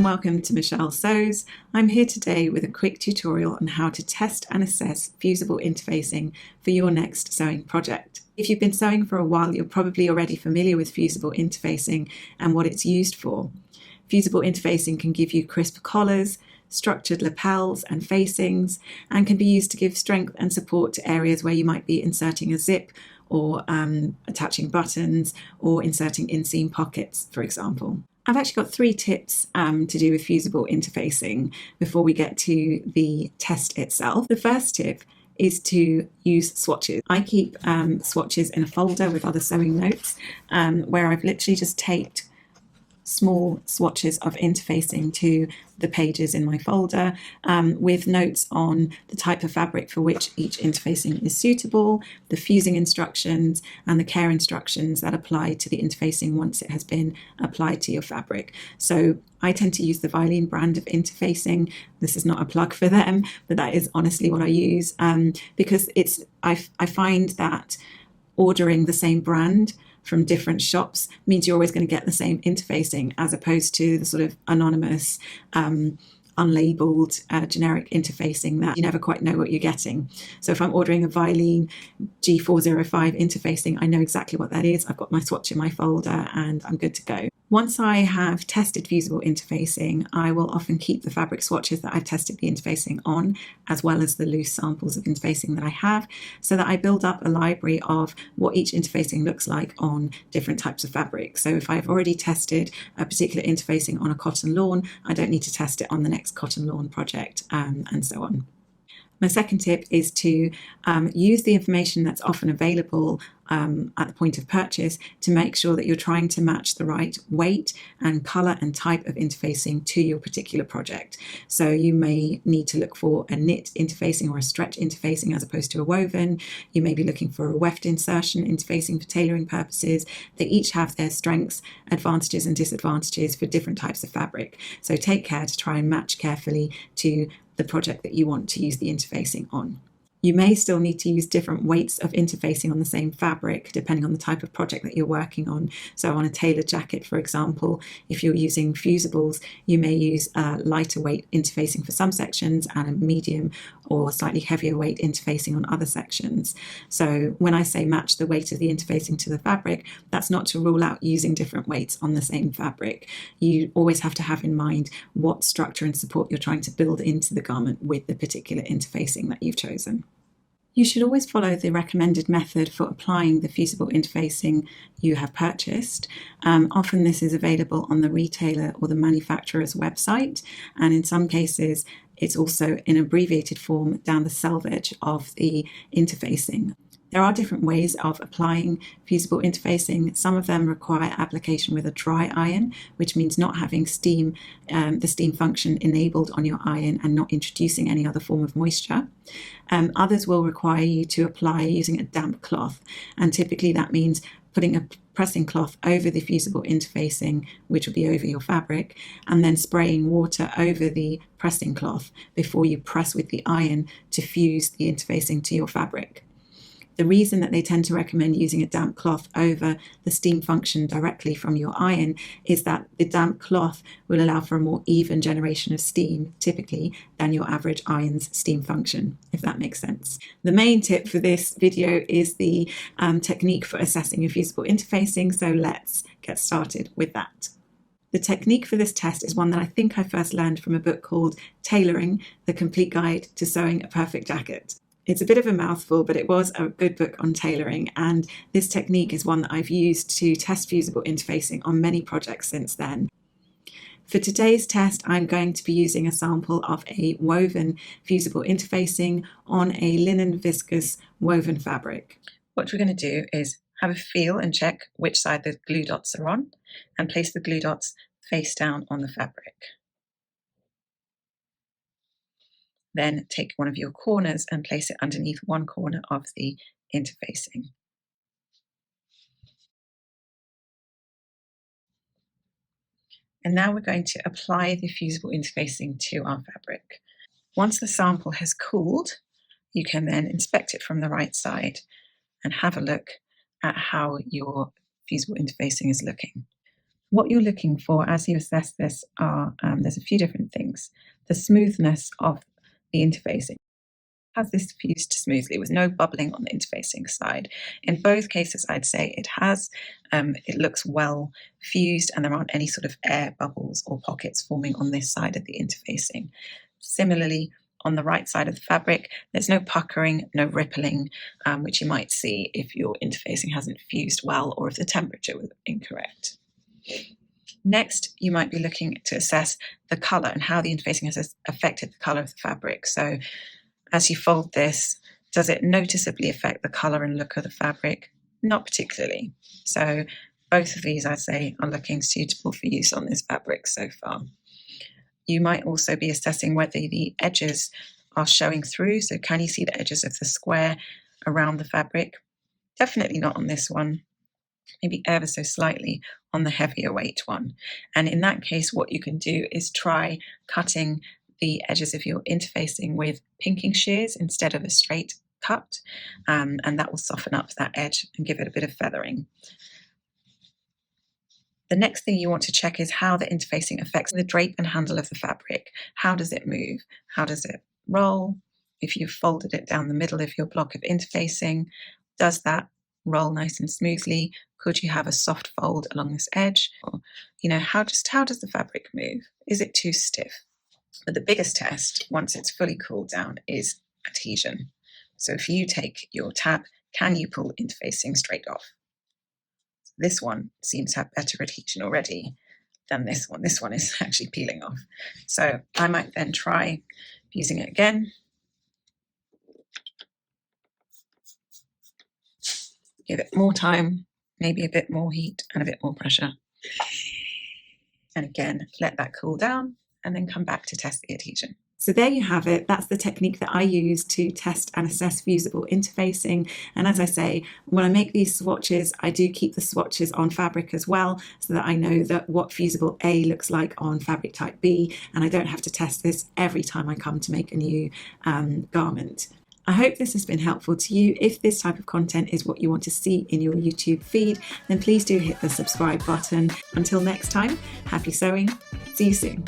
welcome to Michelle Sews. I'm here today with a quick tutorial on how to test and assess fusible interfacing for your next sewing project. If you've been sewing for a while, you're probably already familiar with fusible interfacing and what it's used for. Fusible interfacing can give you crisp collars, structured lapels and facings, and can be used to give strength and support to areas where you might be inserting a zip or attaching buttons or inserting inseam pockets, for example. I've actually got 3 tips to do with fusible interfacing before we get to the test itself. The first tip is to use swatches. I keep swatches in a folder with other sewing notes where I've literally just taped small swatches of interfacing to the pages in my folder with notes on the type of fabric for which each interfacing is suitable, the fusing instructions and the care instructions that apply to the interfacing once it has been applied to your fabric. So I tend to use the Vilene brand of interfacing. This is not a plug for them, but that is honestly what I use because I find that ordering the same brand from different shops means you're always going to get the same interfacing as opposed to the sort of anonymous, unlabeled, generic interfacing that you never quite know what you're getting. So if I'm ordering a Vilene G405 interfacing, I know exactly what that is. I've got my swatch in my folder and I'm good to go. Once I have tested fusible interfacing, I will often keep the fabric swatches that I've tested the interfacing on, as well as the loose samples of interfacing that I have, so that I build up a library of what each interfacing looks like on different types of fabric. So if I've already tested a particular interfacing on a cotton lawn, I don't need to test it on the next cotton lawn project, and so on. My second tip is to use the information that's often available at the point of purchase to make sure that you're trying to match the right weight and colour and type of interfacing to your particular project. So you may need to look for a knit interfacing or a stretch interfacing as opposed to a woven. You may be looking for a weft insertion interfacing for tailoring purposes. They each have their strengths, advantages and disadvantages for different types of fabric. So take care to try and match carefully to the project that you want to use the interfacing on. You may still need to use different weights of interfacing on the same fabric depending on the type of project that you're working on. So on a tailored jacket, for example, if you're using fusibles, you may use a lighter weight interfacing for some sections and a medium or slightly heavier weight interfacing on other sections. So when I say match the weight of the interfacing to the fabric, that's not to rule out using different weights on the same fabric. You always have to have in mind what structure and support you're trying to build into the garment with the particular interfacing that you've chosen. You should always follow the recommended method for applying the fusible interfacing you have purchased. Often this is available on the retailer or the manufacturer's website, and in some cases it's also in abbreviated form down the selvage of the interfacing. There are different ways of applying fusible interfacing. Some of them require application with a dry iron, which means not having steam, the steam function enabled on your iron and not introducing any other form of moisture. Others will require you to apply using a damp cloth, and typically that means putting a pressing cloth over the fusible interfacing, which will be over your fabric, and then spraying water over the pressing cloth before you press with the iron to fuse the interfacing to your fabric. The reason that they tend to recommend using a damp cloth over the steam function directly from your iron is that the damp cloth will allow for a more even generation of steam, typically, than your average iron's steam function, if that makes sense. The main tip for this video is the technique for assessing your fusible interfacing, so let's get started with that. The technique for this test is one that I think I first learned from a book called Tailoring: The Complete Guide to Sewing a Perfect Jacket. It's a bit of a mouthful, but it was a good book on tailoring, and this technique is one that I've used to test fusible interfacing on many projects since then. For today's test, I'm going to be using a sample of a woven fusible interfacing on a linen viscose woven fabric. What we're going to do is have a feel and check which side the glue dots are on, and place the glue dots face down on the fabric. Then take one of your corners and place it underneath one corner of the interfacing. And now we're going to apply the fusible interfacing to our fabric. Once the sample has cooled, you can then inspect it from the right side and have a look at how your fusible interfacing is looking. What you're looking for as you assess this are, there's a few different things. The smoothness of the interfacing. Has this fused smoothly with no bubbling on the interfacing side? In both cases, I'd say it has. It looks well fused and there aren't any sort of air bubbles or pockets forming on this side of the interfacing. Similarly, on the right side of the fabric, there's no puckering, no rippling, which you might see if your interfacing hasn't fused well or if the temperature was incorrect. Next, you might be looking to assess the colour and how the interfacing has affected the colour of the fabric. So as you fold this, does it noticeably affect the colour and look of the fabric? Not particularly. So both of these, I'd say, are looking suitable for use on this fabric so far. You might also be assessing whether the edges are showing through. So can you see the edges of the square around the fabric? Definitely not on this one. Maybe ever so slightly on the heavier weight one. And in that case, what you can do is try cutting the edges of your interfacing with pinking shears instead of a straight cut, and that will soften up that edge and give it a bit of feathering. The next thing you want to check is how the interfacing affects the drape and handle of the fabric. How does it move? How does it roll? If you've folded it down the middle of your block of interfacing, does that roll nice and smoothly? Could you have a soft fold along this edge? Or, how does the fabric move? Is it too stiff? But the biggest test, once it's fully cooled down, is adhesion. So if you take your tab, can you pull interfacing straight off? This one seems to have better adhesion already than this one. This one is actually peeling off. So I might then try using it again. Give it more time, maybe a bit more heat and a bit more pressure. And again, let that cool down and then come back to test the adhesion. So there you have it. That's the technique that I use to test and assess fusible interfacing. And as I say, when I make these swatches, I do keep the swatches on fabric as well, so that I know that what fusible A looks like on fabric type B, and I don't have to test this every time I come to make a new garment. I hope this has been helpful to you. If this type of content is what you want to see in your YouTube feed, then please do hit the subscribe button. Until next time, happy sewing. See you soon.